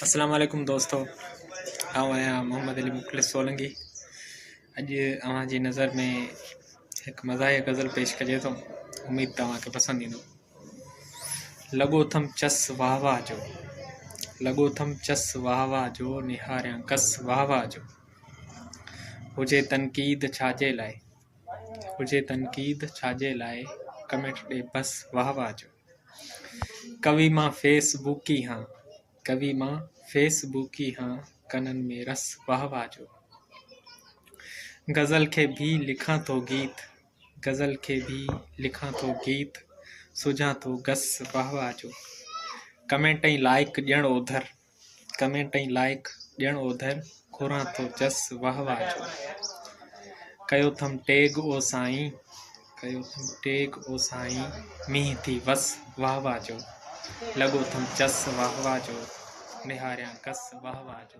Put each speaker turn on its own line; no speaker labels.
अस्सलाम वालेकुम दोस्तों, आया मोहम्मद अली मुखलिस सोलंकी। अज अवां जी नज़र में एक मज़ाहिया गज़ल पेश कजे तो उम्मीद तव्हांखे पसंद ईंदो। लॻो थम चस वाह वाह जो, लॻो थम चस वाह वाह जो, निहारियां कस वाह वाह जो। हुजे तनक़ीद छाजे लाइ, हुजे तनक़ीद छाजे लाइ, कमेंट ॾे बस वाह वाह जो। कवि मां फेसबुकी हाँ, कवि मां फेसबुकी हाँ, कनन में रस वाह वाह जो। गज़ल खे भी लिखां तो गीत, गज़ल खे भी लिखां तो गीत, सुझां तो गस वाह वाह जो। कमेंट ऐं लाइक ॾियण ओधर, कमेंट ऐं लाइक ॾियण ओधर, घुरां तो जस वाह वाह जो। कयो थम टैग ओ साईं, कयो थम टैग ओ साईं, मींहं थी वस वाह वाह जो। लॻो थम चस वाह वाह जो, निहारियां कस वाह वाह जो।